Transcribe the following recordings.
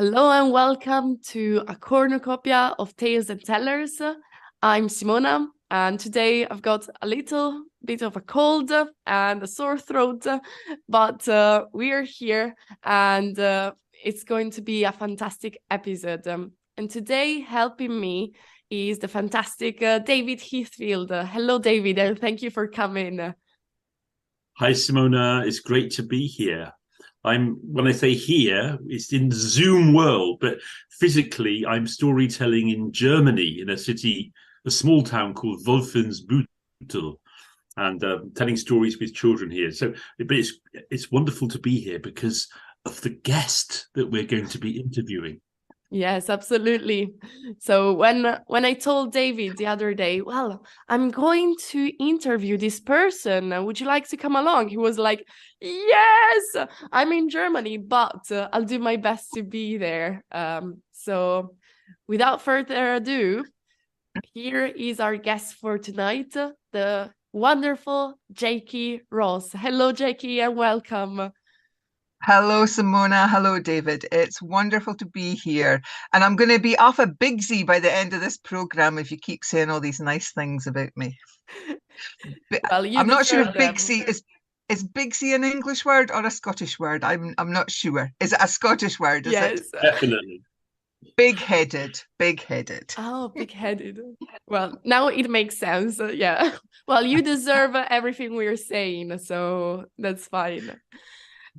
Hello and welcome to a cornucopia of tales and tellers. I'm Simona, and today I've got a little bit of a cold and a sore throat, but we are here and it's going to be a fantastic episode. And today, helping me is the fantastic David Heathfield. Hello, David, and thank you for coming. Hi, Simona. It's great to be here. When I say here, it's in the Zoom world, but physically, I'm storytelling in Germany in a small town called Wolfensbüttel, and telling stories with children here. But it's wonderful to be here because of the guest that we're going to be interviewing. Yes, absolutely. So when I told David the other day, well, I'm going to interview this person. Would you like to come along? He was like, yes, I'm in Germany, but I'll do my best to be there. So without further ado, here is our guest for tonight, the wonderful Jakey Ross. Hello, Jakey, and welcome. Hello, Simona. Hello, David. It's wonderful to be here. And I'm going to be off a Bigsy by the end of this program if you keep saying all these nice things about me. But Well, you I'm not sure if deserve them. Bigsy is Bigsy an English word or a Scottish word? I'm not sure. Is it a Scottish word? Is it? Yes. Definitely. Big-headed, big-headed. Oh, big-headed. Well, now it makes sense. Yeah. Well, you deserve everything we're saying, so that's fine.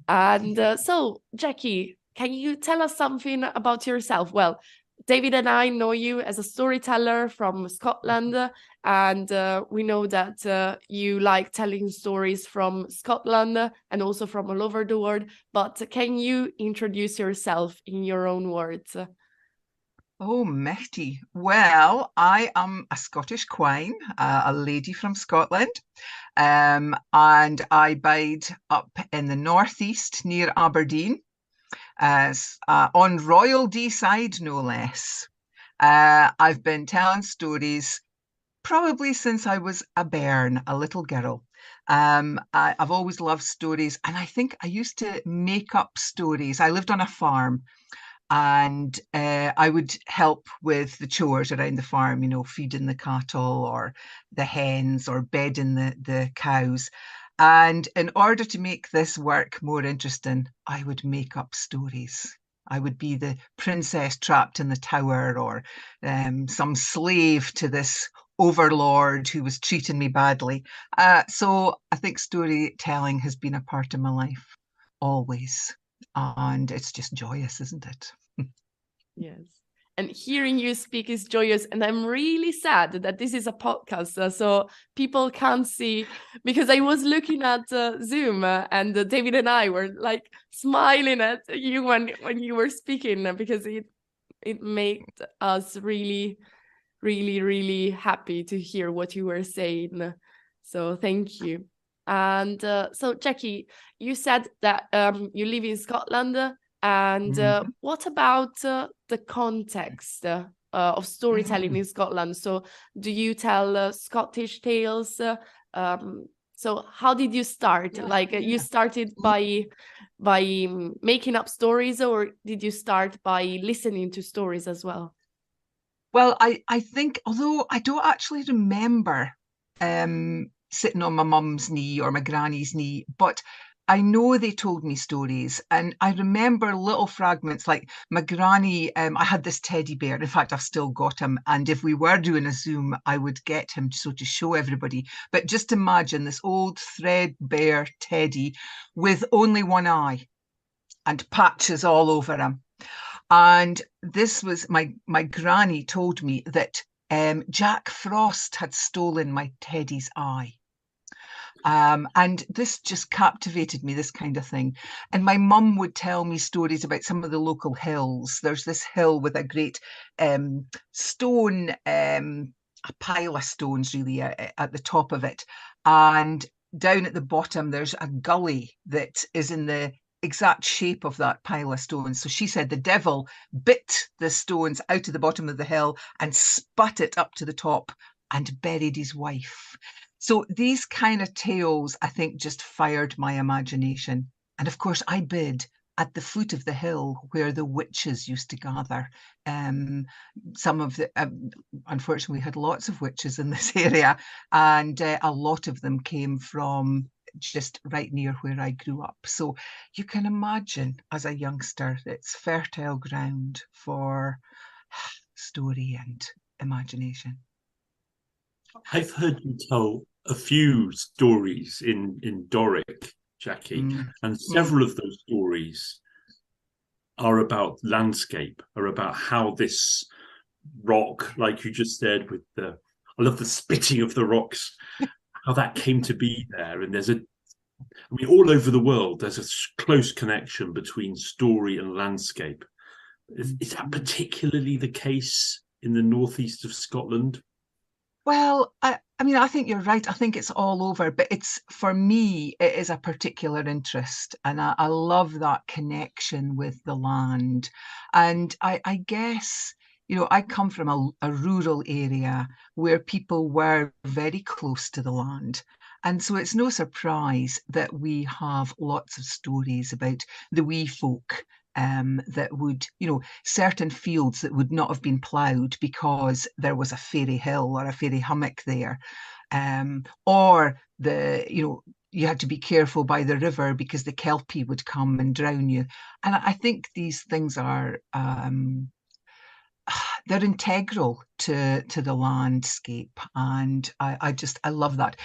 And so, Jackie, can you tell us something about yourself? Well, David and I know you as a storyteller from Scotland, and we know that you like telling stories from Scotland and also from all over the world. But can you introduce yourself in your own words? Oh, Mechty. Well, I am a Scottish quine, a lady from Scotland, and I bide up in the northeast near Aberdeen, on Royal D side, no less. I've been telling stories probably since I was a bairn, a little girl. I've always loved stories, and I think I used to make up stories. I lived on a farm, and I would help with the chores around the farm, feeding the cattle or the hens or bedding the cows. And in order to make this work more interesting, I would make up stories. I would be the princess trapped in the tower, or some slave to this overlord who was treating me badly. So I think storytelling has been a part of my life always. And it's just joyous, isn't it? Yes. And hearing you speak is joyous. And I'm really sad that this is a podcast, so people can't see, because I was looking at Zoom and David and I were like smiling at you when you were speaking, because it made us really, really, really happy to hear what you were saying. So thank you. And so, Jackie, you said that you live in Scotland. And Mhm. what about the context of storytelling Mm. in Scotland? So, do you tell Scottish tales? So, how did you start? Yeah, Like, you yeah. started by making up stories, or did you start by listening to stories as well? Well, I think, although I don't actually remember sitting on my mum's knee or my granny's knee, but I know they told me stories, and I remember little fragments. Like my granny, I had this teddy bear. In fact, I've still got him. And if we were doing a Zoom, I would get him to show everybody. But just imagine this old threadbare teddy with only one eye and patches all over him. And this was my granny told me that Jack Frost had stolen my teddy's eye. And this just captivated me, this kind of thing. And my mum would tell me stories about some of the local hills. There's this hill with a great stone, a pile of stones really at the top of it. And down at the bottom, there's a gully that is in the exact shape of that pile of stones. So she said the devil bit the stones out of the bottom of the hill and spat it up to the top and buried his wife. So these kind of tales, I think, just fired my imagination. And of course, I bid at the foot of the hill where the witches used to gather. Some of the, unfortunately, we had lots of witches in this area, and a lot of them came from just right near where I grew up. So you can imagine, as a youngster, it's fertile ground for story and imagination. I've heard you tell a few stories in Doric, Jackie, and several of those stories are about landscape, are about how this rock, like you just said, with the, I love the spitting of the rocks, how that came to be there. And there's all over the world, there's a close connection between story and landscape. Is that particularly the case in the northeast of Scotland? Well, I think you're right. I think it's all over, but for me, it is a particular interest, and I love that connection with the land. And I guess, I come from a rural area where people were very close to the land. And so it's no surprise that we have lots of stories about the wee folk that would, certain fields that would not have been ploughed because there was a fairy hill or a fairy hummock there, or you had to be careful by the river because the kelpie would come and drown you. And I think these things are they're integral to the landscape, and I love that.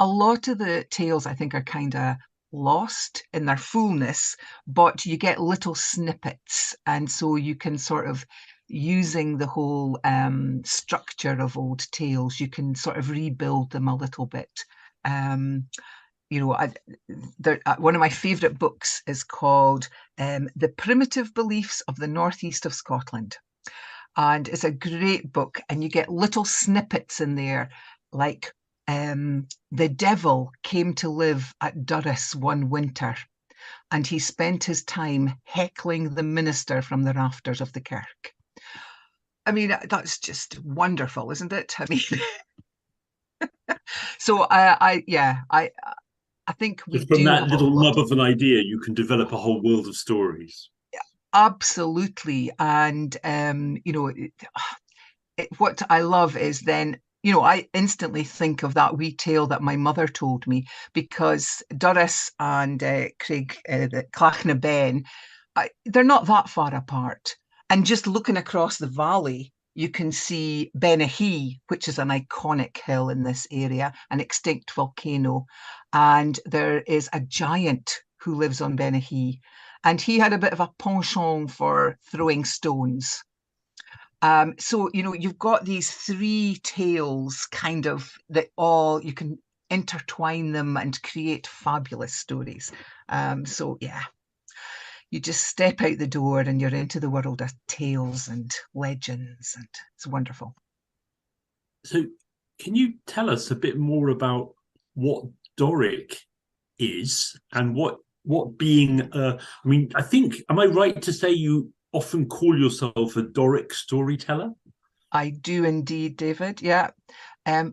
A lot of the tales I think are kind of lost in their fullness, but you get little snippets, and so you can sort of, using the whole structure of old tales, you can sort of rebuild them a little bit. One of my favourite books is called The Primitive Beliefs of the Northeast of Scotland. And it's a great book, and you get little snippets in there, like the devil came to live at Durris one winter, and he spent his time heckling the minister from the rafters of the kirk. I mean, that's just wonderful, isn't it? I mean, so I think we Just from do that have a little lot. nub of an idea, you can develop a whole world of stories. Absolutely. And, what I love is then, I instantly think of that wee tale that my mother told me, because Durris and Craig, the Clachna Ben, they're not that far apart. And just looking across the valley, you can see Benahee, which is an iconic hill in this area, an extinct volcano. And there is a giant who lives on Benahee. And he had a bit of a penchant for throwing stones. So, you've got these three tales kind of that you can intertwine them and create fabulous stories. So, yeah, you just step out the door and you're into the world of tales and legends, and it's wonderful. So, can you tell us a bit more about what Doric is and what being I think, am I right to say you often call yourself a Doric storyteller? I do indeed, David. Yeah.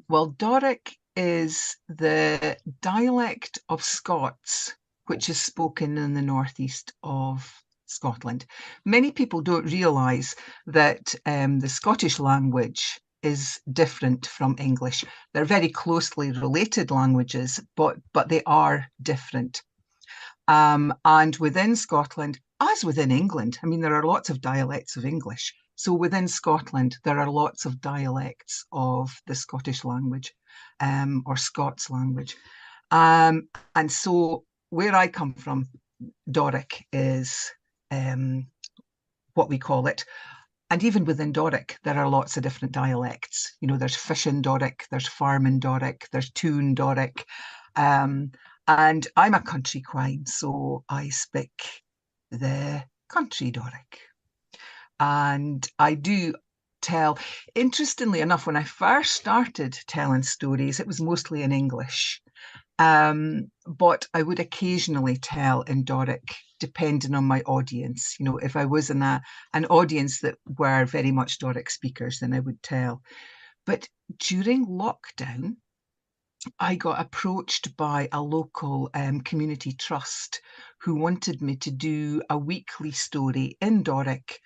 Well, Doric is the dialect of Scots, which is spoken in the northeast of Scotland. Many people don't realise that the Scottish language is different from English. They're very closely related languages, but they are different. And within Scotland, as within England, I mean, there are lots of dialects of English. So within Scotland, there are lots of dialects of the Scottish language, or Scots language. And so where I come from, Doric is what we call it. And even within Doric, there are lots of different dialects. There's fishing Doric, there's farming Doric, there's tune Doric. And I'm a country quine, so I speak the country Doric. And I do tell, interestingly enough, when I first started telling stories, it was mostly in English. But I would occasionally tell in Doric, depending on my audience. If I was in an audience that were very much Doric speakers, then I would tell. But during lockdown, I got approached by a local community trust who wanted me to do a weekly story in Doric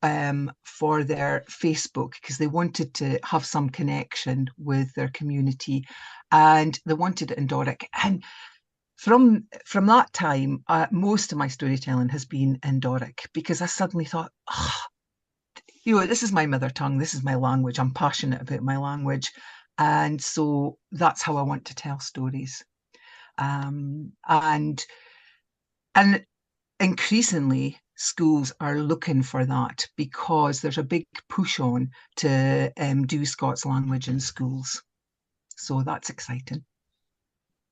for their Facebook, because they wanted to have some connection with their community, and they wanted it in Doric. And from that time, most of my storytelling has been in Doric, because I suddenly thought, oh, this is my mother tongue, this is my language, I'm passionate about my language. And so that's how I want to tell stories. And increasingly, schools are looking for that, because there's a big push on to do Scots language in schools. So that's exciting.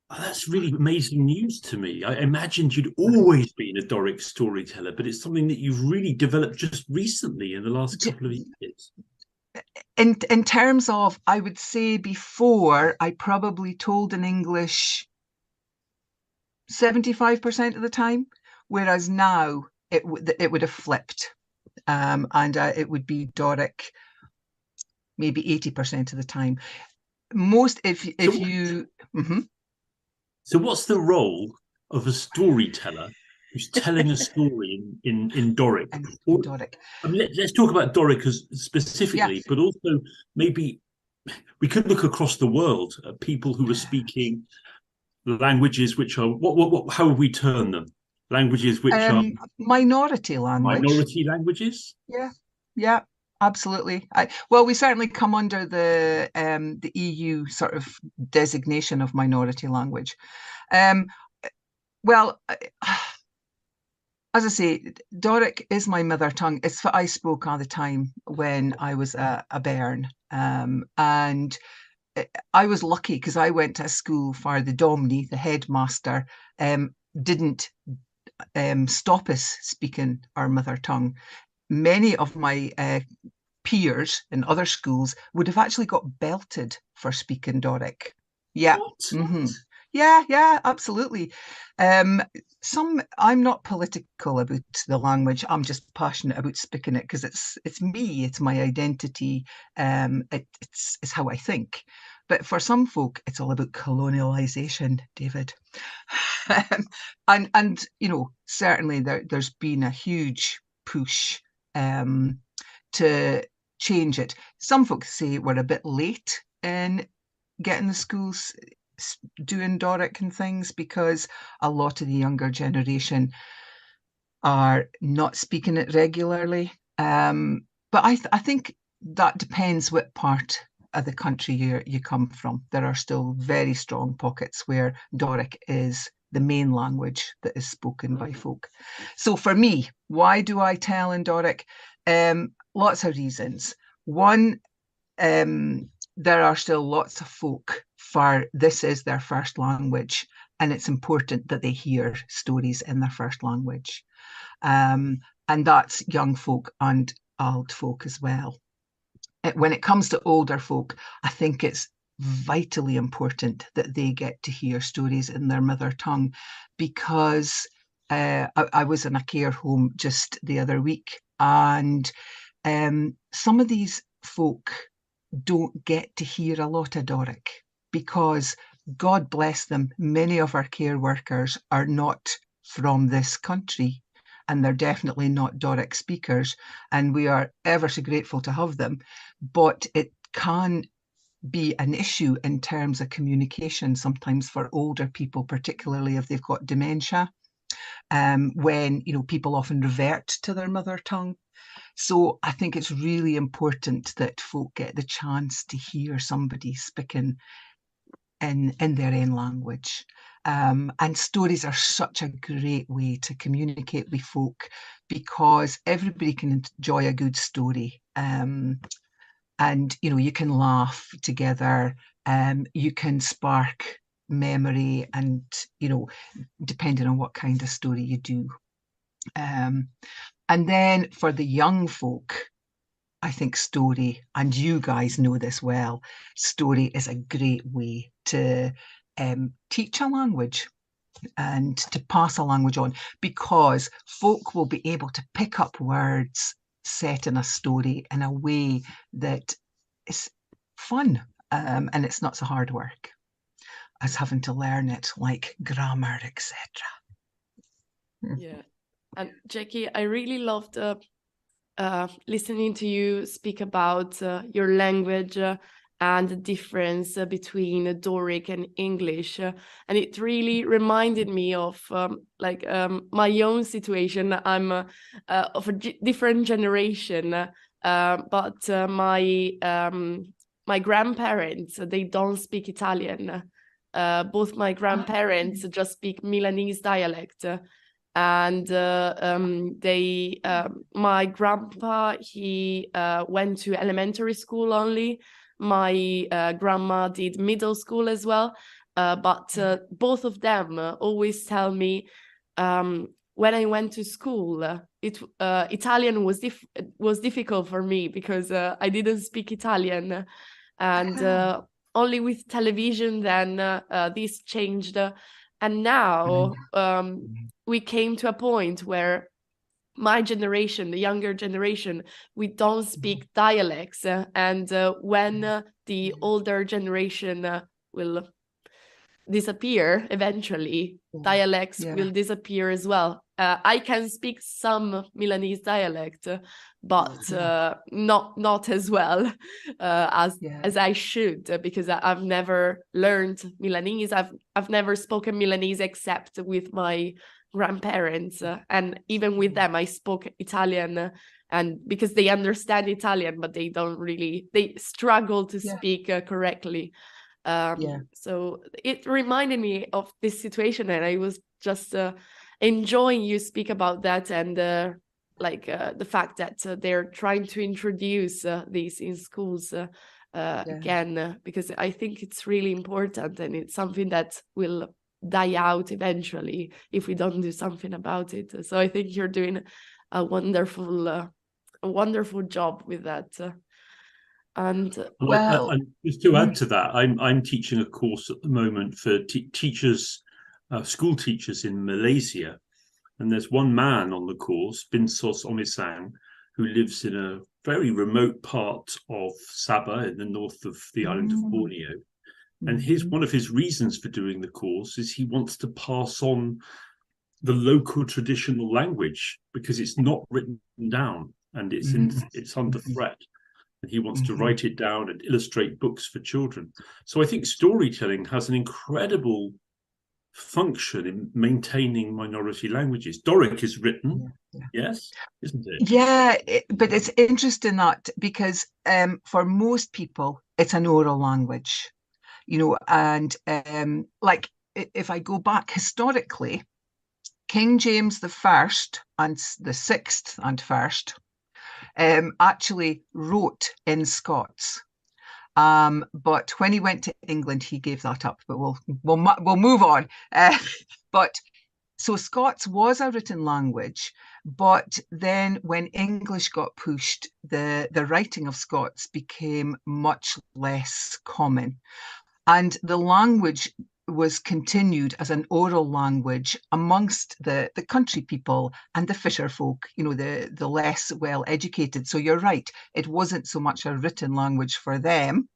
Oh, that's really amazing news to me. I imagined you'd always been a Doric storyteller, but it's something that you've really developed just recently in the last couple of years. In terms of, I would say before, I probably told in English 75% of the time, whereas now it would have flipped, and it would be Doric maybe 80% of the time. So what's the role of a storyteller who's telling a story in Doric? In Doric. I mean, let's talk about Doric specifically, yes. But also maybe we could look across the world at people who are speaking languages which are how would we term them? Languages which are minority languages. Yeah, absolutely. Well, we certainly come under the EU sort of designation of minority language. Well, as I say, Doric is my mother tongue. It's what I spoke all the time when I was a bairn, and I was lucky because I went to a school for the Domini, the headmaster, didn't stop us speaking our mother tongue. Many of my peers in other schools would have actually got belted for speaking Doric. Yeah. Mm-hmm. Yeah, absolutely. I'm not political about the language. I'm just passionate about speaking it because it's me, it's my identity, it's how I think. But for some folk, it's all about colonialization, David. and certainly there's been a huge push to change it. Some folks say we're a bit late in getting the schools doing Doric and things, because a lot of the younger generation are not speaking it regularly. But I think that depends what part of the country you come from. There are still very strong pockets where Doric is the main language that is spoken by folk. So for me, why do I tell in Doric? Lots of reasons. One, there are still lots of folk for this is their first language, and it's important that they hear stories in their first language. And that's young folk and old folk as well. When it comes to older folk, I think it's vitally important that they get to hear stories in their mother tongue, because I was in a care home just the other week, and some of these folk don't get to hear a lot of Doric because, God bless them, many of our care workers are not from this country, and they're definitely not Doric speakers, and we are ever so grateful to have them. But it can be an issue in terms of communication sometimes for older people, particularly if they've got dementia, when people often revert to their mother tongue. So I think it's really important that folk get the chance to hear somebody speaking in their own language. And stories are such a great way to communicate with folk, because everybody can enjoy a good story. And you can laugh together, you can spark memory, and depending on what kind of story you do. And then for the young folk, I think story, and you guys know this well, story is a great way to teach a language and to pass a language on, because folk will be able to pick up words set in a story in a way that is fun, and it's not so hard work. as having to learn it, like grammar, etc. Yeah. And Jackie, I really loved listening to you speak about your language and the difference between Doric and English. And it really reminded me of my own situation. I'm of a different generation, but my grandparents, they don't speak Italian. Both my grandparents just speak Milanese dialect. And my grandpa, he went to elementary school only. My grandma did middle school as well. But both of them always tell me, when I went to school, Italian was difficult for me because I didn't speak Italian, and only with television then this changed. And now we came to a point where my generation, the younger generation, we don't speak dialects, and when the older generation will disappear eventually, dialects will disappear as well. I can speak some Milanese dialect, but not as well as I should, because I've never learned Milanese. I've never spoken Milanese except with my grandparents, and even with them I spoke Italian, and because they understand Italian, but they struggle to speak correctly. So it reminded me of this situation, and I was just enjoying you speak about that, and the fact that they're trying to introduce these in schools again, because I think it's really important, and it's something that will die out eventually if we don't do something about it. So I think you're doing a wonderful job with that. And just to add to that, I'm teaching a course at the moment for teachers, school teachers in Malaysia, and there's one man on the course, Binsos Omisang, who lives in a very remote part of Sabah in the north of the island of Borneo. And one of his reasons for doing the course is he wants to pass on the local traditional language, because it's not written down and it's under threat. And he wants to write it down and illustrate books for children. So I think storytelling has an incredible function in maintaining minority languages. Doric is written, yes, isn't it? Yeah, but it's interesting that because for most people, it's an oral language, and like if I go back historically, King James the First and the Sixth and First actually wrote in Scots. But when he went to England, he gave that up. But we'll move on. But so Scots was a written language, but then when English got pushed, the writing of Scots became much less common, and the language was continued as an oral language amongst the country people and the fisher folk, the less well educated. So you're right, it wasn't so much a written language for them.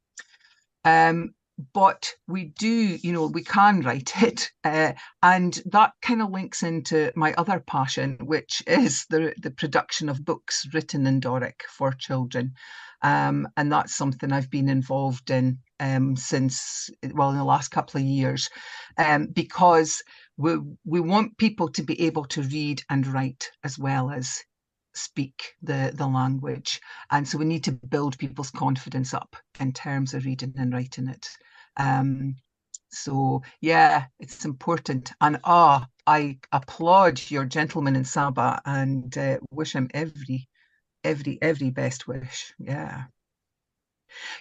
But we do, we can write it. And that kind of links into my other passion, which is the production of books written in Doric for children. And that's something I've been involved in since, in the last couple of years, because we want people to be able to read and write as well as speak the language. And so we need to build people's confidence up in terms of reading and writing it. So yeah, it's important. And I applaud your gentleman in Sabah and wish him every best wish. Yeah.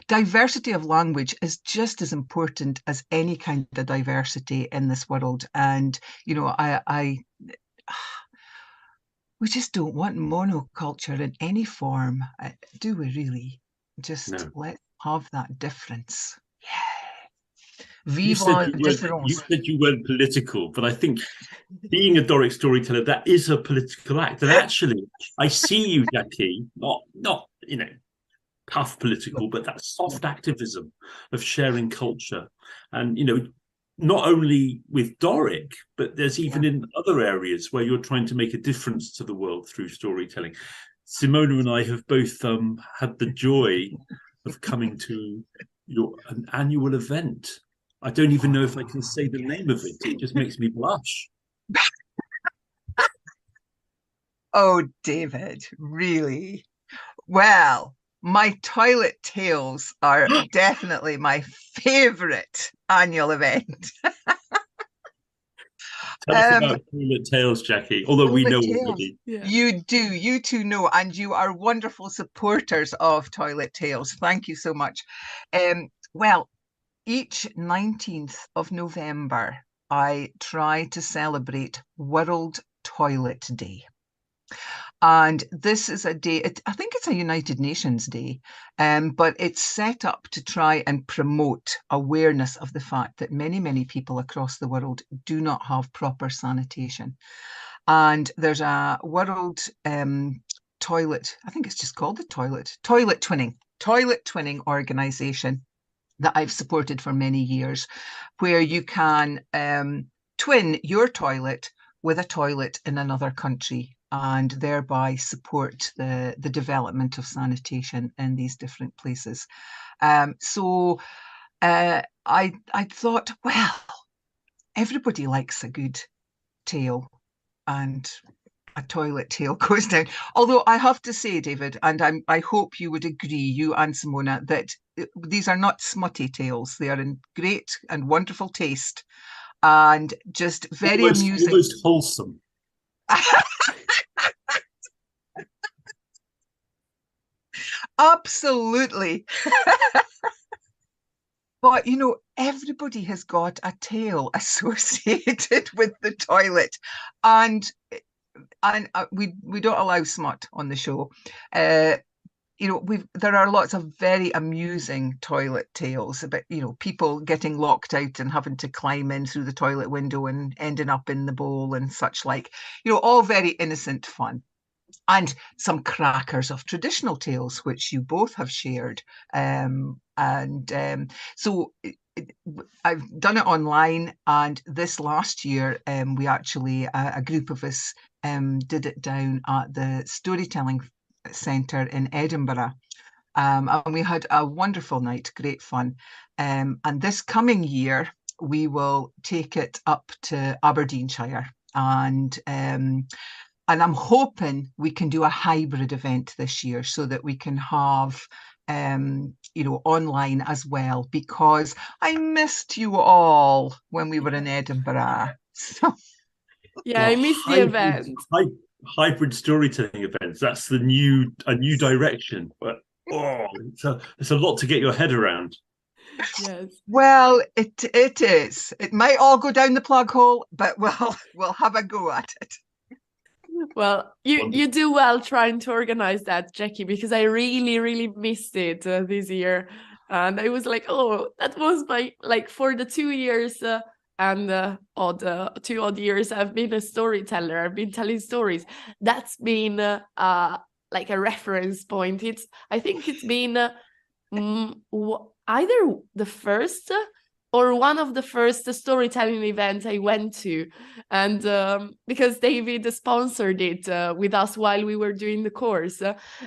Diversity of language is just as important as any kind of diversity in this world. And, we just don't want monoculture in any form, do we really? Just let's have that difference. Yeah. You said you weren't political, but I think being a Doric storyteller, that is a political act. And actually, I see you, Jackie, not tough political, but that soft activism of sharing culture. And not only with Doric, but there's even Yeah. in other areas where you're trying to make a difference to the world through storytelling. Simona and I have both had the joy of coming to an annual event. I don't even know if I can say the name of it. It just makes me blush. Oh, David, really? Well, my toilet tales are definitely my favourite annual event. Tell us about Toilet Tales, Jackie, although we know Toilet Tales. already. Yeah. You do, you two know, and you are wonderful supporters of Toilet Tales. Thank you so much. Well, each 19th of November, I try to celebrate World Toilet Day. And this is a day, I think it's a United Nations Day, but it's set up to try and promote awareness of the fact that many, many people across the world do not have proper sanitation. And there's a world toilet, I think it's just called the toilet twinning organization that I've supported for many years, where you can twin your toilet with a toilet in another country and thereby support the development of sanitation in these different places. So I thought, well, everybody likes a good tale, and a toilet tale goes down. Although I have to say, David, and I hope you would agree, you and Simona, that these are not smutty tales. They are in great and wonderful taste and just very amusing. Almost wholesome. Absolutely. But you know, everybody has got a tale associated with the toilet, and we don't allow smut on the show. You know, there are lots of very amusing toilet tales about, you know, people getting locked out and having to climb in through the toilet window and ending up in the bowl and such like. You know, all very innocent fun. And some crackers of traditional tales, which you both have shared. So I've done it online, and this last year we actually, a group of us did it down at the Storytelling Centre in Edinburgh. And we had a wonderful night, great fun. And this coming year, we will take it up to Aberdeenshire, and I'm hoping we can do a hybrid event this year so that we can have, you know, online as well, because I missed you all when we were in Edinburgh. So, Yeah, I missed the event. Hybrid storytelling events. That's a new direction. But it's a lot to get your head around. Yes. well, it is. It might all go down the plug hole, but we'll have a go at it. Well, you do well trying to organize that, Jackie, because I really, really missed it this year. And I was like, oh, that was for the 2 years and 2 odd years I've been a storyteller. I've been telling stories. That's been like a reference point. I think it's been either the first or one of the first storytelling events I went to. And because David sponsored it with us while we were doing the course.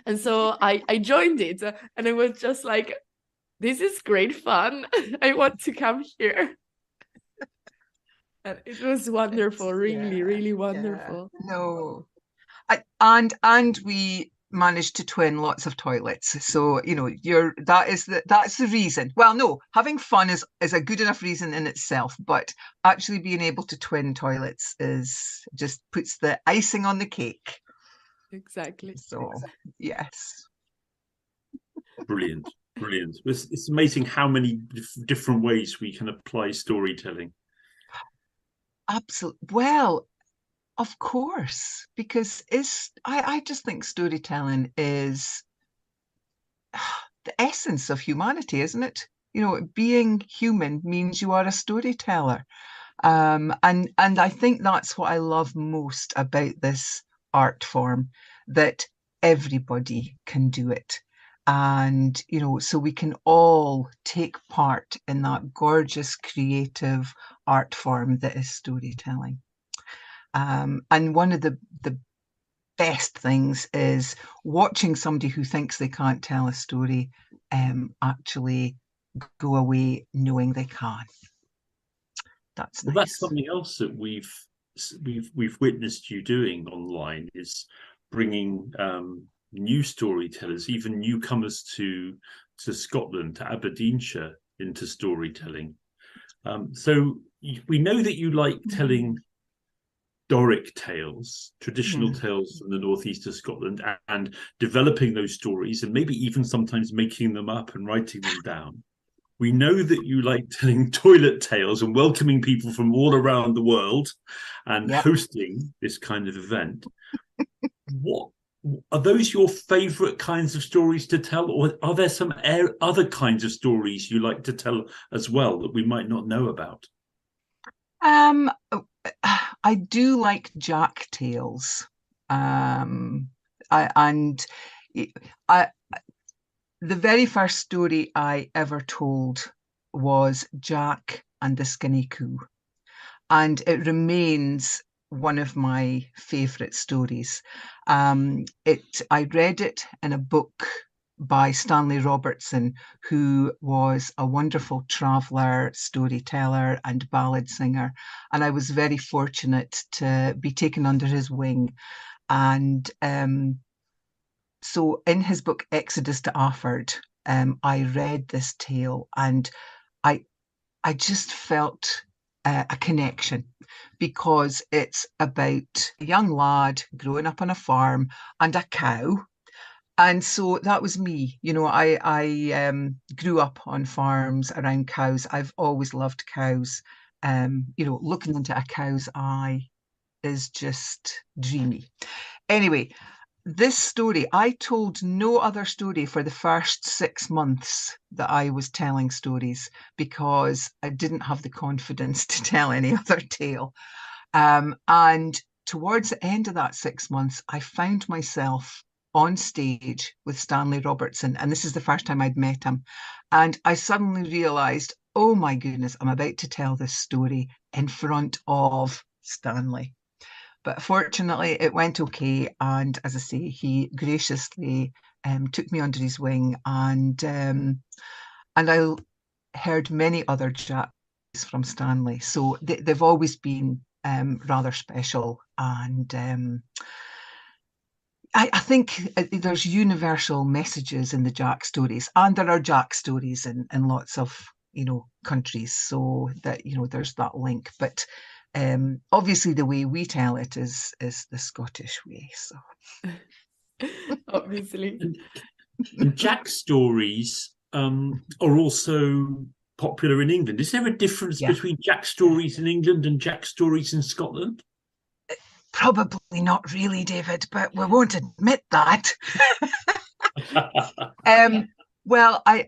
And so I joined it, and I was just like, this is great fun. I want to come here. And it was wonderful, really, really wonderful. Yeah. No. And we managed to twin lots of toilets. So, you know, that's the reason. Well, no, having fun is a good enough reason in itself, but actually being able to twin toilets just puts the icing on the cake. Exactly. So, yes. Brilliant. It's amazing how many different ways we can apply storytelling. Absolutely. Well, of course, because I just think storytelling is the essence of humanity, isn't it? You know, being human means you are a storyteller. And I think that's what I love most about this art form, that everybody can do it. And, so we can all take part in that gorgeous, creative art form that is storytelling. And one of the best things is watching somebody who thinks they can't tell a story actually go away knowing they can. That's nice. Well, that's something else that we've witnessed you doing online, is bringing new storytellers, even newcomers to Scotland, to Aberdeenshire, into storytelling. So we know that you like telling Doric tales, traditional tales from the northeast of Scotland, and developing those stories, and maybe even sometimes making them up and writing them down. We know that you like telling toilet tales and welcoming people from all around the world and hosting this kind of event. What are those your favorite kinds of stories to tell, or are there some other kinds of stories you like to tell as well that we might not know about? I do like Jack tales. The very first story I ever told was Jack and the Skinny Coo, and it remains one of my favourite stories. I read it in a book by Stanley Robertson, who was a wonderful traveller, storyteller and ballad singer. And I was very fortunate to be taken under his wing. And so in his book, Exodus to Afford, I read this tale, and I just felt a connection, because it's about a young lad growing up on a farm and a cow. And so that was me. I grew up on farms around cows. I've always loved cows. Looking into a cow's eye is just dreamy. Anyway, this story, I told no other story for the first 6 months that I was telling stories, because I didn't have the confidence to tell any other tale. And towards the end of that 6 months, I found myself on stage with Stanley Robertson, and this is the first time I'd met him. And I suddenly realized, oh my goodness, I'm about to tell this story in front of Stanley. But fortunately, it went okay. And as I say, he graciously took me under his wing, and I heard many other jacks from Stanley. So they've always been rather special. And I think there's universal messages in the Jack stories, and there are Jack stories in lots of countries, so that there's that link. But obviously the way we tell it is the Scottish way. So obviously, and Jack stories are also popular in England. Is there a difference between Jack stories in England and Jack stories in Scotland? Probably not really, David, but we won't admit that. Well, I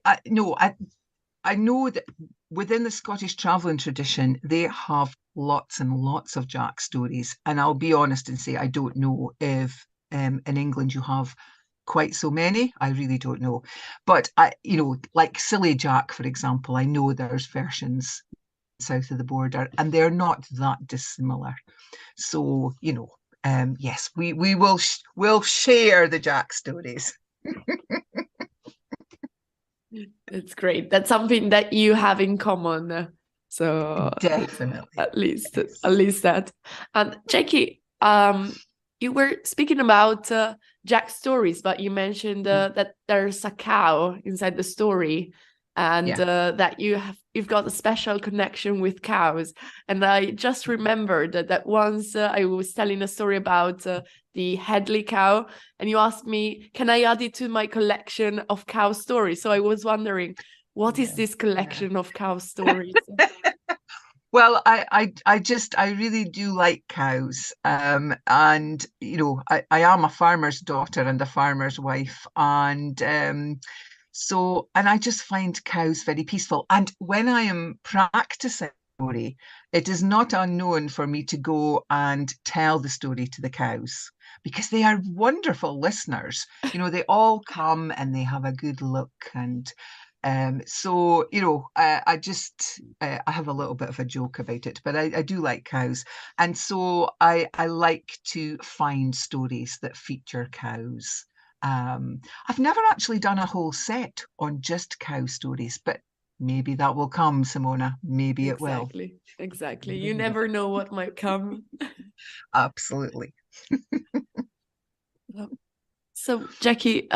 know that within the Scottish travelling tradition, they have lots and lots of Jack stories. And I'll be honest and say, I don't know if in England you have quite so many. I really don't know. But like Silly Jack, for example, I know there's versions south of the border, and they're not that dissimilar. So yes, we will share the Jack stories. It's great. That's something that you have in common. So definitely, at least that. And Jackie, you were speaking about Jack stories, but you mentioned that there's a cow inside the story, and that you've got a special connection with cows. And I just remembered that once I was telling a story about the Headley cow, and you asked me, can I add it to my collection of cow stories? So I was wondering, what is this collection of cow stories? Well, I really do like cows, and I am a farmer's daughter and a farmer's wife, and I just find cows very peaceful. And when I am practicing story, it is not unknown for me to go and tell the story to the cows because they are wonderful listeners. You know, they all come and they have a good look. And so, you know, I just, I have a little bit of a joke about it, but I do like cows. And so I like to find stories that feature cows. I've never actually done a whole set on just cow stories, but maybe that will come, Simona. Maybe it will. Exactly. You never know what might come. Absolutely. So, Jackie,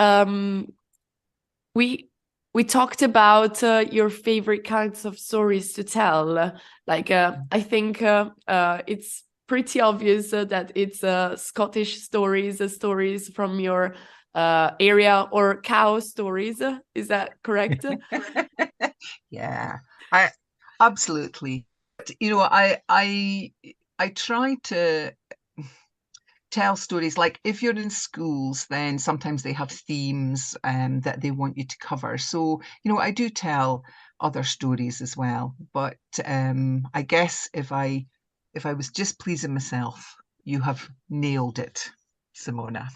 we talked about your favorite kinds of stories to tell. Like, I think it's pretty obvious that it's Scottish stories, stories from your area, or cow stories. Is that correct? Yeah, I absolutely. You know, I try to tell stories. Like if you're in schools, then sometimes they have themes that they want you to cover. So, you know, I do tell other stories as well. But I guess if I was just pleasing myself, you have nailed it, Simona.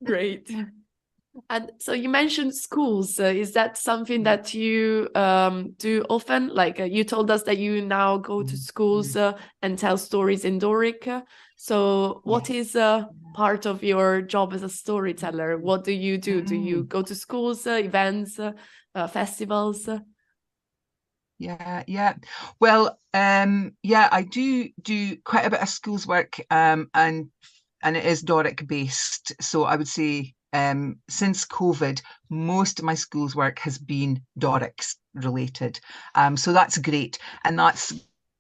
Great. And so you mentioned schools. Is that something that you do often? Like you told us that you now go to schools and tell stories in Doric. So what is part of your job as a storyteller? What do you do? Do you go to schools, events, festivals? Yeah. Well, yeah, I do quite a bit of schools work, and it is Doric based. So I would say, since COVID, most of my schools work has been Doric related. So that's great, and that's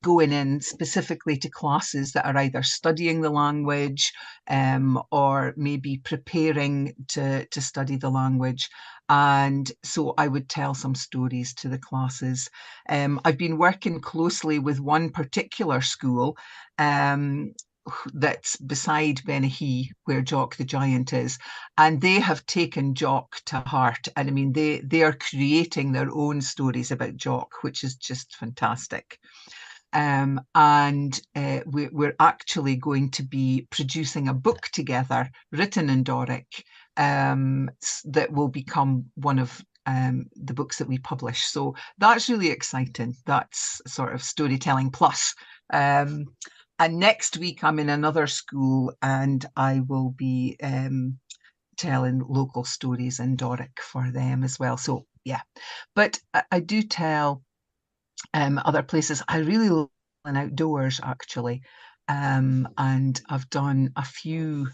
going in specifically to classes that are either studying the language, or maybe preparing to study the language. And so I would tell some stories to the classes. I've been working closely with one particular school that's beside Benahee, where Jock the Giant is, and they have taken Jock to heart. And I mean, they are creating their own stories about Jock, which is just fantastic. And we're actually going to be producing a book together, written in Doric, that will become one of the books that we publish. So that's really exciting. That's sort of storytelling plus. And next week I'm in another school and I will be telling local stories in Doric for them as well. So yeah, but I do tell other places. I really love outdoors actually. And I've done a few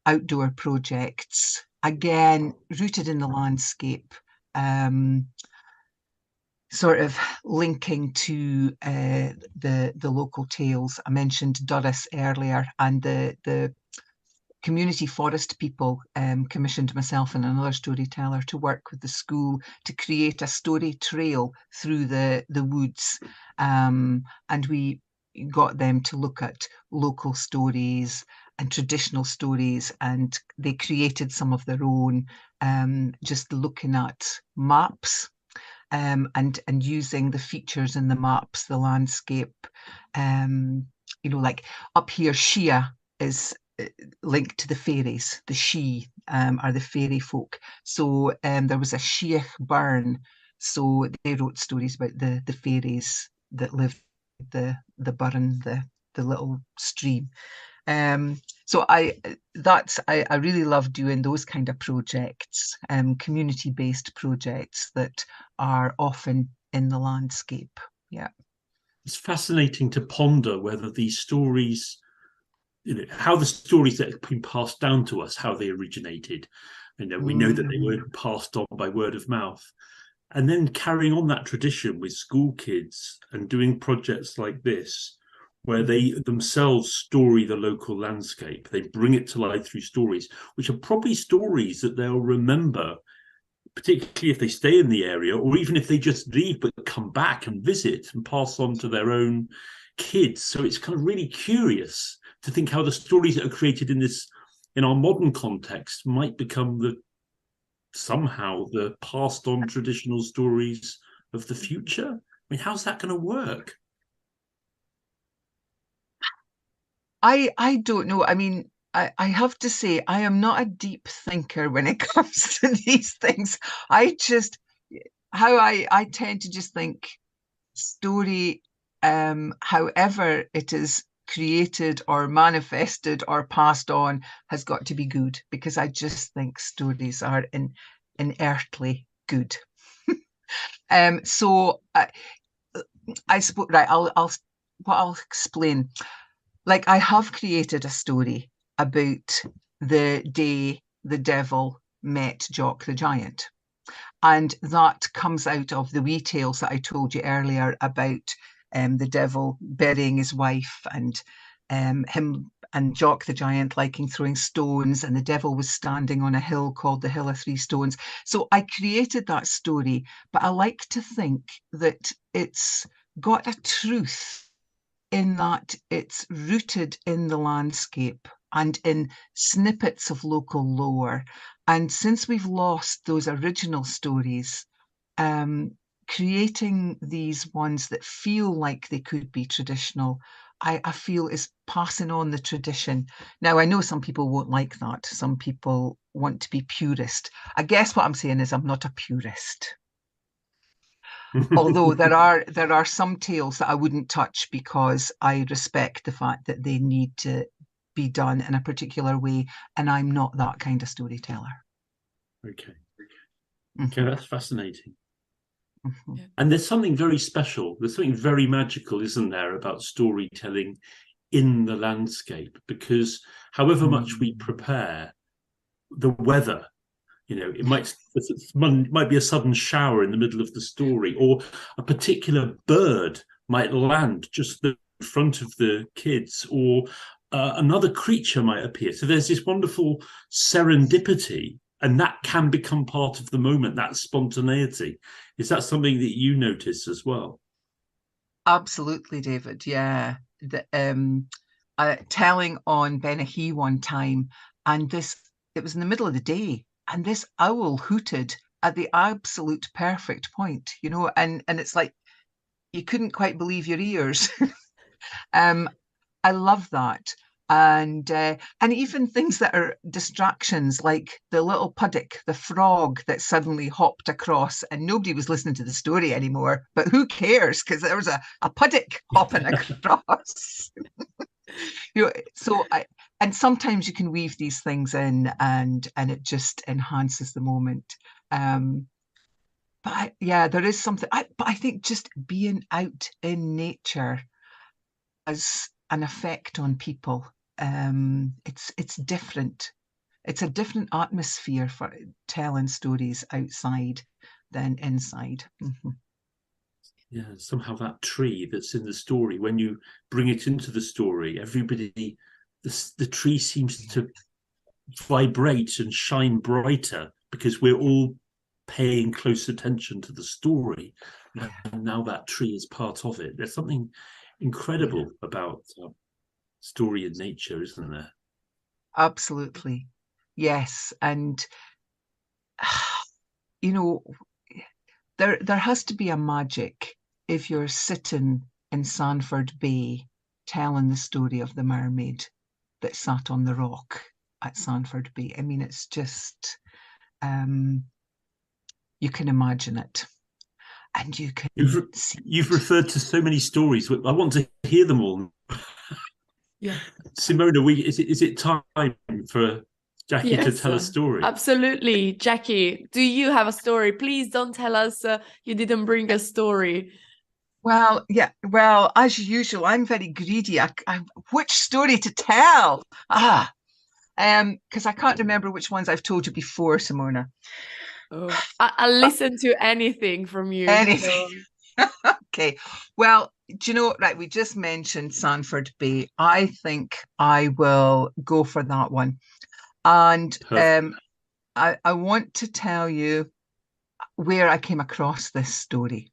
outdoor projects, again, rooted in the landscape, sort of linking to the local tales. I mentioned Durris earlier, and the community forest people commissioned myself and another storyteller to work with the school to create a story trail through the woods. And we got them to look at local stories and traditional stories, and they created some of their own, just looking at maps, and using the features in the maps, the landscape. You know, like up here, Shia is linked to the fairies. The She are the fairy folk. So there was a Sheich Burn. So they wrote stories about the fairies that lived the burn, the little stream. So I really love doing those kind of projects, community-based projects that are often in the landscape. Yeah. It's fascinating to ponder whether these stories, how the stories that have been passed down to us, how they originated. We know that they were passed on by word of mouth. And then carrying on that tradition with school kids and doing projects like this, where they themselves story the local landscape. They bring it to life through stories, which are probably stories that they'll remember, particularly if they stay in the area, or even if they just leave but come back and visit and pass on to their own kids. So it's kind of really curious to think how the stories that are created in our modern context might become somehow the passed on traditional stories of the future. mean, how's that going to work? I don't know. I mean, I have to say, I am not a deep thinker when it comes to these things. I tend to just think story, however it is created or manifested or passed on, has got to be good, because I just think stories are inertly good. So I suppose, right, I'll explain. Like, I have created a story about the day the devil met Jock the Giant. And that comes out of the wee tales that I told you earlier about the devil burying his wife, and him and Jock the Giant liking throwing stones, and the devil was standing on a hill called the Hill of Three Stones. So I created that story, but I like to think that it's got a truth in that it's rooted in the landscape and in snippets of local lore. And since we've lost those original stories, creating these ones that feel like they could be traditional, I feel is passing on the tradition. Now, I know some people won't like that. Some people want to be purist. I guess what I'm saying is I'm not a purist. Although there are some tales that I wouldn't touch because I respect the fact that they need to be done in a particular way, and I'm not that kind of storyteller. Okay. Okay, that's fascinating. Mm-hmm. And there's something very special. There's something very magical, isn't there, about storytelling in the landscape? Because however much we prepare, the weather, it might be a sudden shower in the middle of the story, or a particular bird might land just in front of the kids, or another creature might appear. So there's this wonderful serendipity, and that can become part of the moment, that spontaneity. Is that something that you notice as well? Absolutely, David. Yeah. Telling on Benahee one time, and it was in the middle of the day, and this owl hooted at the absolute perfect point, and it's like you couldn't quite believe your ears. I love that. And even things that are distractions, like the little puddock, the frog that suddenly hopped across, and nobody was listening to the story anymore. But who cares? Because there was a puddock hopping across. And sometimes you can weave these things in, and it just enhances the moment. There is something. But I think just being out in nature has an effect on people. It's different. It's a different atmosphere for telling stories outside than inside. Mm-hmm. Yeah, somehow that tree that's in the story, when you bring it into the story, the tree seems to vibrate and shine brighter because we're all paying close attention to the story. Yeah. And now that tree is part of it. There's something incredible about story in nature, isn't there? Absolutely. Yes. And, there has to be a magic if you're sitting in Sanford Bay telling the story of the mermaid that sat on the rock at Sanford Bay. I mean, it's just, you can imagine it. And you can you've referred to so many stories. I want to hear them all. Yeah. Simona, is it time for Jackie to tell a story? Absolutely. Jackie, do you have a story? Please don't tell us you didn't bring a story. Well, yeah. Well, as usual, I'm very greedy. Which story to tell? Because I can't remember which ones I've told you before, Simona. Oh, I'll listen to anything from you. Anything. So. Okay. Well, do you know, right, we just mentioned Sanford Bay. I think I will go for that one. And I want to tell you where I came across this story.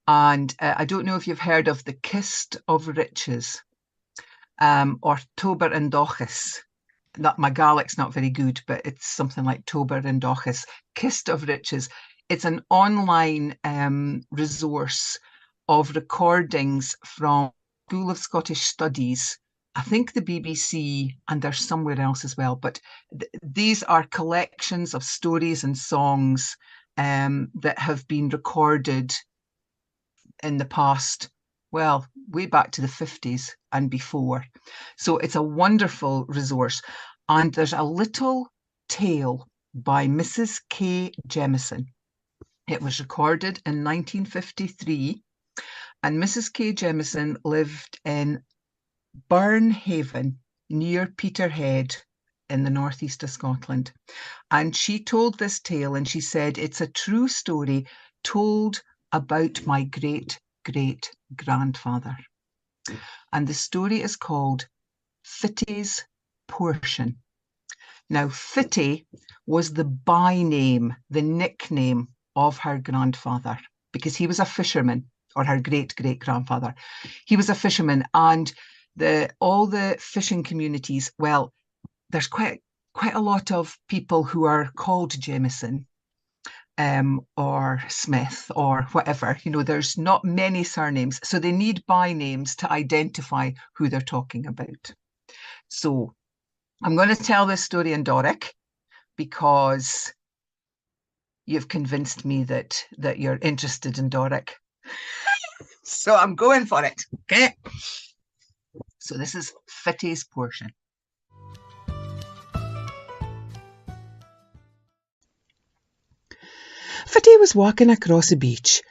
And I don't know if you've heard of the Kist of Riches, or Tober and Dochus. My Gaelic's not very good, but it's something like Tober and Dochus. Kist of Riches. It's an online resource of recordings from School of Scottish Studies, I think the BBC, and there's somewhere else as well, but these are collections of stories and songs that have been recorded in the past, well, way back to the 50s and before. So it's a wonderful resource. And there's a little tale by Mrs. K. Jemison. It was recorded in 1953, and Mrs. K. Jemison lived in Burnhaven, near Peterhead, in the northeast of Scotland. And she told this tale, and she said, it's a true story told about my great-great-grandfather. And the story is called Fitty's Portion. Now, Fitty was the by-name, the nickname of her grandfather, because he was a fisherman, or her great-great-grandfather. He was a fisherman, and all the fishing communities, well, there's quite a lot of people who are called Jameson or Smith or whatever. You know, there's not many surnames, so they need by-names to identify who they're talking about. So I'm going to tell this story in Doric because you've convinced me that you're interested in Doric. So I'm going for it, okay? So this is Fitty's Portion. Fitty was walking across the beach.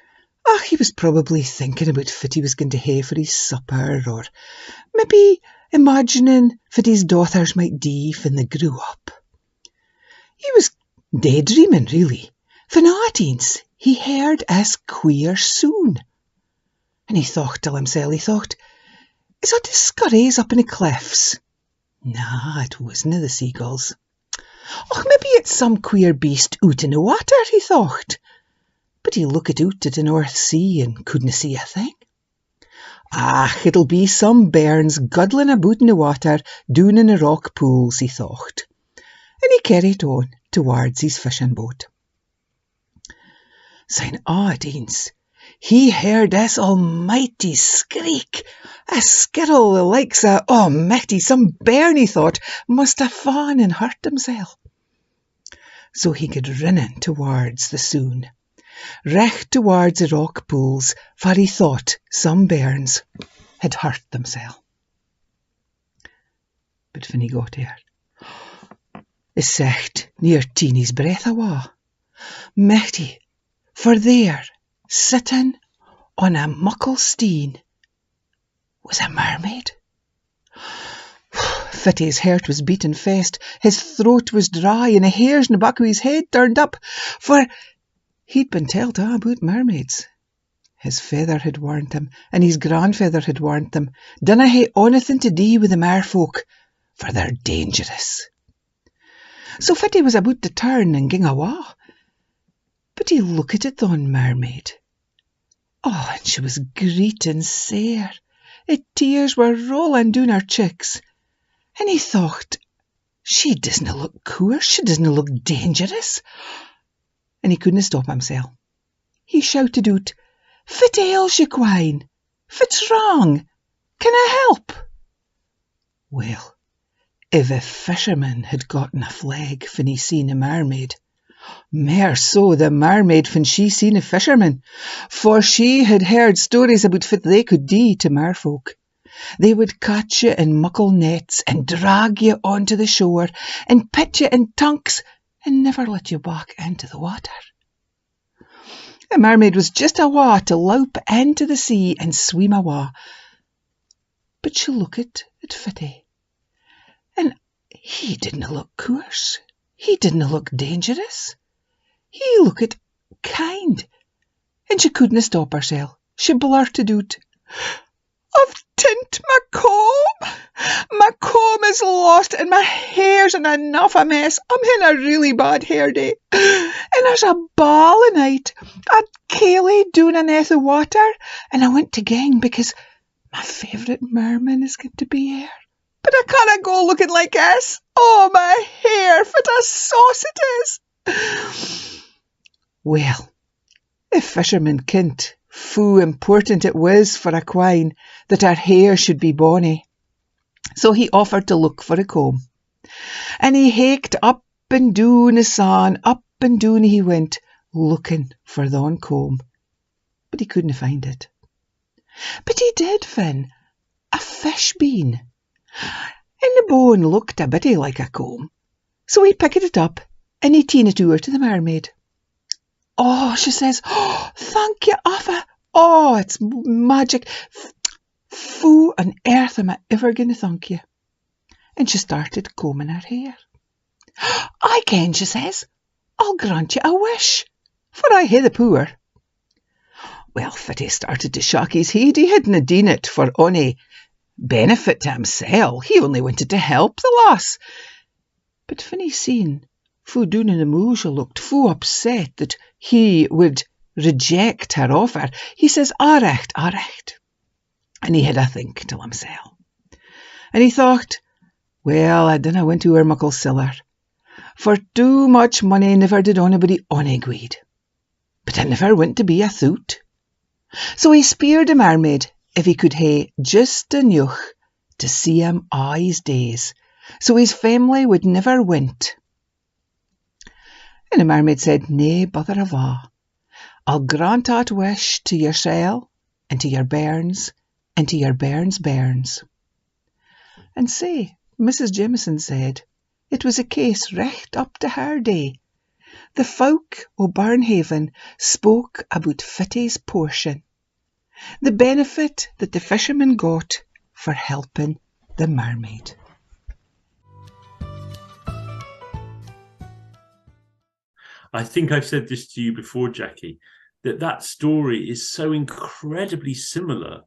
He was probably thinking about what he was going to hae for his supper, or maybe imagining what his daughters might do when they grew up. He was daydreaming, really. When a' at ance he heard as queer soon. And he thought to himself, is that the scurries up in the cliffs? Nah, it wasna the seagulls. Maybe it's some queer beast out in the water, he thought. But he looked out at the North Sea and couldn't see a thing. It'll be some bairns guddling about in the water down in the rock pools, he thought. And he carried on towards his fishing boat. Syne at ance he heard this almighty skreek, a skittle the likes of, mighty, some bairn, he thought, must have fallen and hurt himself. So he could rinnin towards the soon, recht towards the rock pools, for he thought some bairns had hurt themselves. But when he got there, it secht near Teeny's breath awa. Mighty, for there, sitting on a muckle steen, was a mermaid. Fitty's heart was beating fast, his throat was dry, and the hairs in the back of his head turned up, for he'd been told about mermaids. His father had warned him, and his grandfather had warned him, dinna hae onything to do with the merfolk, for they're dangerous. So Fitty was about to turn and ging awa, but he looked at the mermaid. And she was greeting sair. The tears were rolling down her cheeks. And he thought, she doesn't look coarse, she doesn't look dangerous. And he couldn't stop himself. He shouted out, "Fit ails you, Quine? Fit's wrong? Can I help?" Well, if a fisherman had gotten a flag when he seen a mermaid, mair so the mermaid when she seen a fisherman, for she had heard stories about what they could do to merfolk. They would catch you in muckle nets and drag you onto the shore and pit you in tunks and never let you back into the water. The mermaid was just awa to loup into the sea and swim awa. But she looked at Fitty, and he didn't look coarse. He didn't look dangerous. He looked kind. And she couldn't stop herself. She blurted out, "I've tint my comb. My comb is lost and my hair's in enough a mess. I'm in a really bad hair day. And there's a ball in it. I'd Kaylee down underneath the water, and I went to gang because my favourite merman is going to be here. But I can't go looking like this. Oh, my hair, what a sauce it is." Well, the fisherman kent Foo important it was for a quine that her hair should be bonny. So he offered to look for a comb. And he haked up and doon the son, up and doon he went, looking for the comb. But he couldn't find it. But he did find a fish bean, and the bone looked a bitty like a comb. So he picked it up and he ta'en it over to the mermaid. Oh, she says, oh, thank you, Affa. Oh, it's magic. Foo on earth am I ever going to thank you? And she started combing her hair. I ken, she says, I'll grant you a wish, for I hae the poor. Well, Fitty started to shock his head. He hadna done it for ony benefit to himself. He only wanted to help the lass. But when he seen Foo doon in the Mooja looked foo upset that he would reject her offer, he says, Arrecht, Arrecht. And he had a think to himself. And he thought, well, I dinna want to wear muckle siller. For too much money never did anybody ony good. But I never went to be a thoot. So he speered the mermaid if he could hae just enough to see him a' his days, so his family would never wint. And the mermaid said, nay, bother ava. I'll grant that wish to yoursel, and to your bairns, and to your bairns' bairns. And say, Mrs. Jameson said, it was a case recht up to her day. The folk o' Barnhaven spoke about Fitty's portion, the benefit that the fisherman got for helping the mermaid. I think I've said this to you before, Jackie, that story is so incredibly similar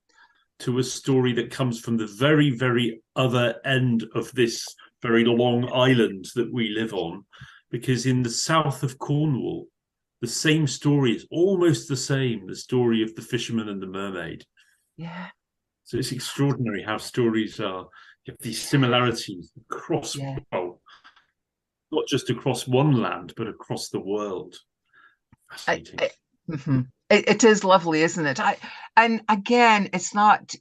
to a story that comes from the very, very other end of this very long island that we live on, because in the south of Cornwall, the same story is almost the same, the story of the fisherman and the mermaid. Yeah. So it's extraordinary how stories are, you have these similarities across, well, not just across one land, but across the world. Fascinating. It is lovely, isn't it? And again, it's not,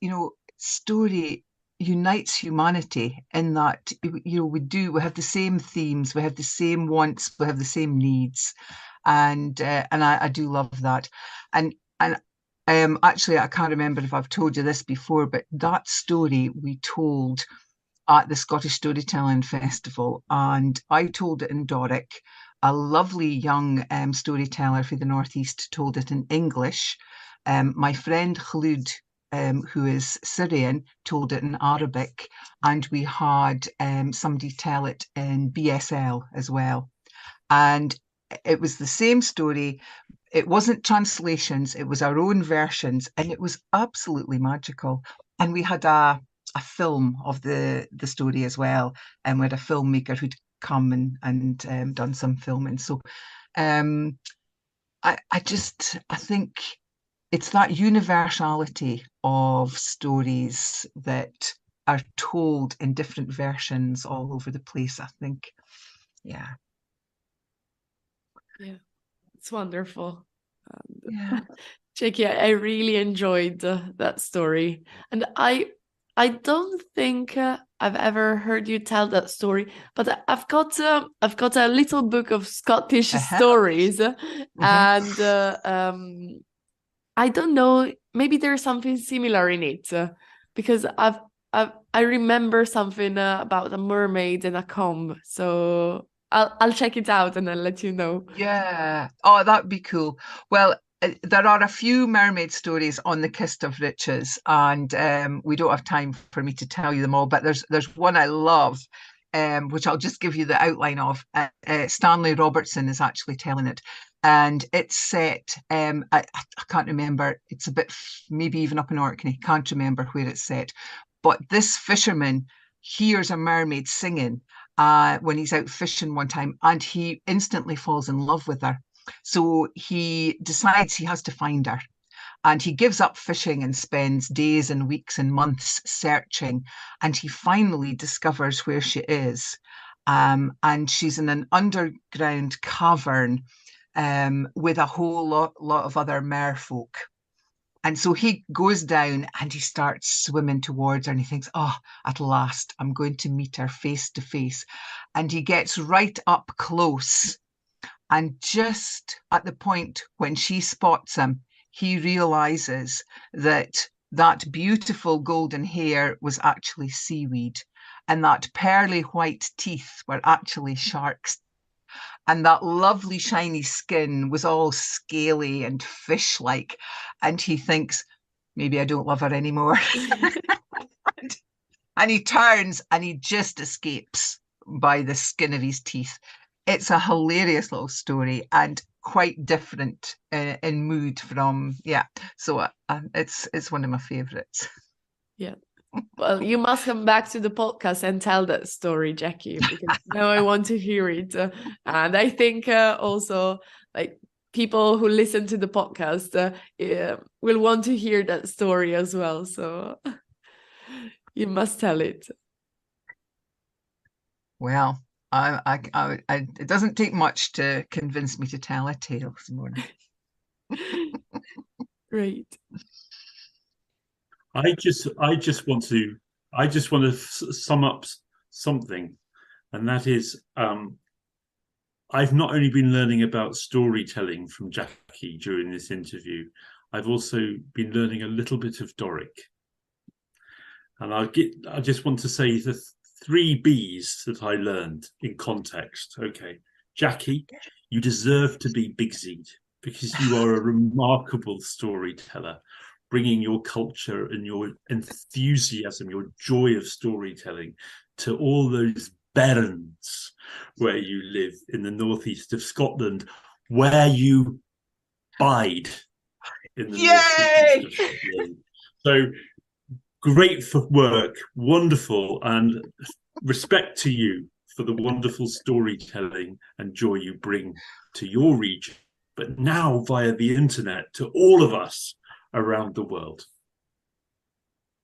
story unites humanity in that, we have the same themes, we have the same wants, we have the same needs. And I do love that. And actually, I can't remember if I've told you this before, but that story we told at the Scottish Storytelling Festival, and I told it in Doric. A lovely young storyteller for the Northeast told it in English. My friend Khulud, who is Syrian, told it in Arabic, and we had somebody tell it in BSL as well. And it was the same story. It wasn't translations, it was our own versions, and it was absolutely magical. And we had a film of the story as well, and we had a filmmaker who'd come and done some filming. So I think it's that universality of stories that are told in different versions all over the place, I think. Yeah, it's wonderful. Yeah. Jackie, I really enjoyed that story, and I don't think I've ever heard you tell that story, but I've got a little book of Scottish stories, and I don't know, maybe there's something similar in it, because I remember something about a mermaid and a comb, so I'll check it out and I'll let you know. Yeah. Oh, that'd be cool. Well, there are a few mermaid stories on the Kist of Riches, and we don't have time for me to tell you them all, but there's one I love, which I'll just give you the outline of. Stanley Robertson is actually telling it, and it's set, I can't remember, it's a bit, maybe even up in Orkney, can't remember where it's set, but this fisherman hears a mermaid singing when he's out fishing one time, and he instantly falls in love with her. So he decides he has to find her, and he gives up fishing and spends days and weeks and months searching, and he finally discovers where she is, and she's in an underground cavern with a whole lot of other merfolk. And so he goes down and he starts swimming towards her and he thinks, oh, at last, I'm going to meet her face to face. And he gets right up close. And just at the point when she spots him, he realizes that that beautiful golden hair was actually seaweed, and that pearly white teeth were actually sharks. And that lovely shiny skin was all scaly and fish-like. And he thinks, maybe I don't love her anymore. And he turns and he just escapes by the skin of his teeth. It's a hilarious little story and quite different in mood from, yeah. So it's one of my favorites. Yeah. Well, you must come back to the podcast and tell that story, Jackie, because now I want to hear it. And I think also, like, people who listen to the podcast will want to hear that story as well. So you must tell it. Well, it doesn't take much to convince me to tell a tale, Simona. Great. I just want to sum up something, and that is, I've not only been learning about storytelling from Jackie during this interview, I've also been learning a little bit of Doric. And I just want to say the 3 B's that I learned in context. Okay, Jackie, you deserve to be Big Z'd because you are a remarkable storyteller, bringing your culture and your enthusiasm, your joy of storytelling to all those barrens where you live in the northeast of Scotland, where you bide in the northeast of Scotland. So great for work, wonderful, and respect to you for the wonderful storytelling and joy you bring to your region, but now via the internet to all of us around the world.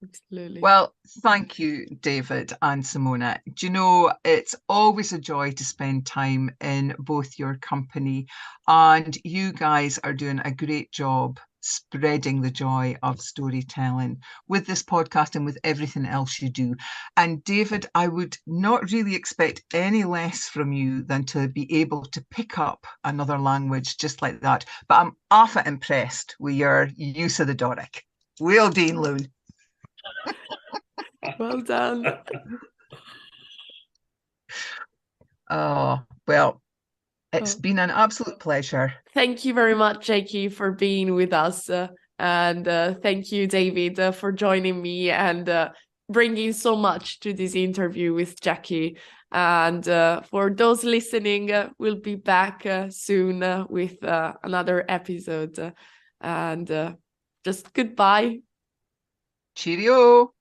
Absolutely. Well, thank you, David and Simona. Do you know, it's always a joy to spend time in both your company, and you guys are doing a great job spreading the joy of storytelling with this podcast and with everything else you do. And David, I would not really expect any less from you than to be able to pick up another language just like that. But I'm awful impressed with your use of the Doric. Well done, Loon. Well done. Oh, well, it's been an absolute pleasure. Thank you very much, Jackie, for being with us. And thank you, David, for joining me and bringing so much to this interview with Jackie. And for those listening, we'll be back soon with another episode. And just goodbye. Cheerio.